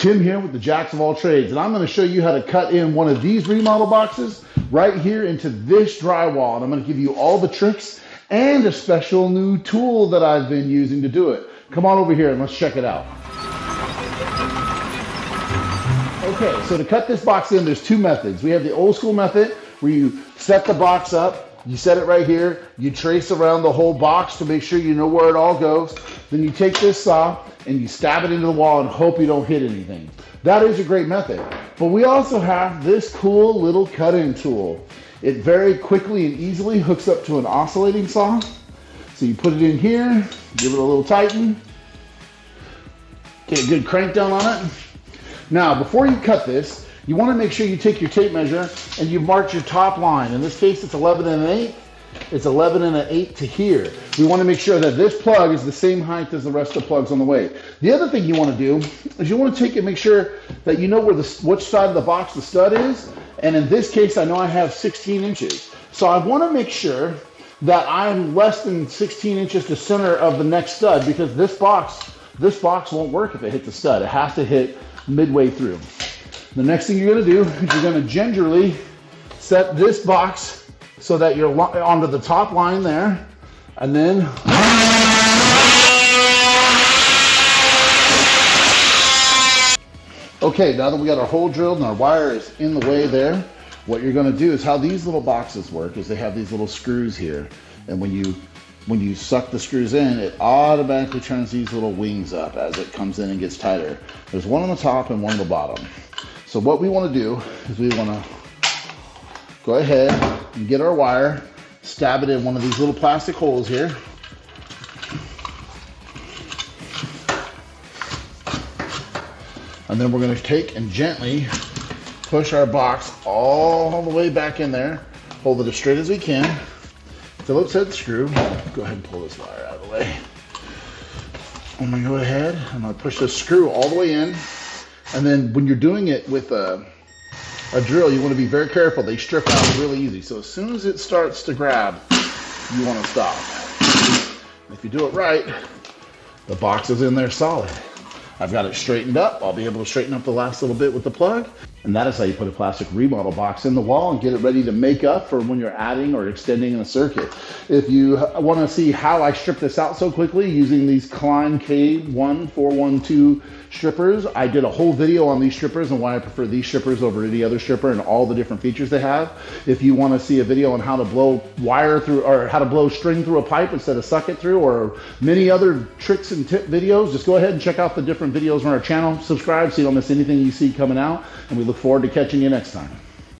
Tim here with the Jacks of all trades, and I'm going to show you how to cut in one of these remodel boxes right here into this drywall. And I'm going to give you all the tricks and a special new tool that I've been using to do it. Come on over here and let's check it out. Okay, so to cut this box in, there's two methods. We have the old school method where you set the box up. You set it right here, you trace around the whole box to make sure you know where it all goes. Then you take this saw and you stab it into the wall and hope you don't hit anything. That is a great method. But we also have this cool little cut-in tool. It very quickly and easily hooks up to an oscillating saw. So you put it in here, give it a little tighten, get a good crank down on it. Now, before you cut this, you want to make sure you take your tape measure and you mark your top line. In this case, it's 11 1/8. It's 11 1/8 to here. We want to make sure that this plug is the same height as the rest of the plugs on the way. The other thing you want to do is you want to take and make sure that you know where which side of the box the stud is. And in this case, I know I have 16 inches. So I want to make sure that I'm less than 16 inches to center of the next stud, because this box won't work if it hits the stud. It has to hit midway through. The next thing you're going to do is you're going to gingerly set this box so that you're onto the top line there, and then okay, now that we got our hole drilled and our wire is in the way there, what you're going to do is how these little boxes work is they have these little screws here, and when you suck the screws in, it automatically turns these little wings up as it comes in and gets tighter. There's one on the top and one on the bottom. So what we want to do is we want to go ahead and get our wire, stab it in one of these little plastic holes here. And then we're going to take and gently push our box all the way back in there. Hold it as straight as we can. Phillips head screw. Go ahead and pull this wire out of the way. I'm going to go ahead and I'm going to push this screw all the way in. And then when you're doing it with a drill, you want to be very careful. They strip out really easy. So as soon as it starts to grab, you want to stop. If you do it right, the box is in there solid. I've got it straightened up. I'll be able to straighten up the last little bit with the plug. And that is how you put a plastic remodel box in the wall and get it ready to make up for when you're adding or extending in a circuit. If you want to see how I strip this out so quickly using these Klein K1412 strippers, I did a whole video on these strippers and why I prefer these strippers over any other stripper and all the different features they have. If you want to see a video on how to blow wire through or how to blow string through a pipe instead of suck it through, or many other tricks and tip videos, just go ahead and check out the different videos on our channel. Subscribe so you don't miss anything you see coming out, and we look forward to catching you next time.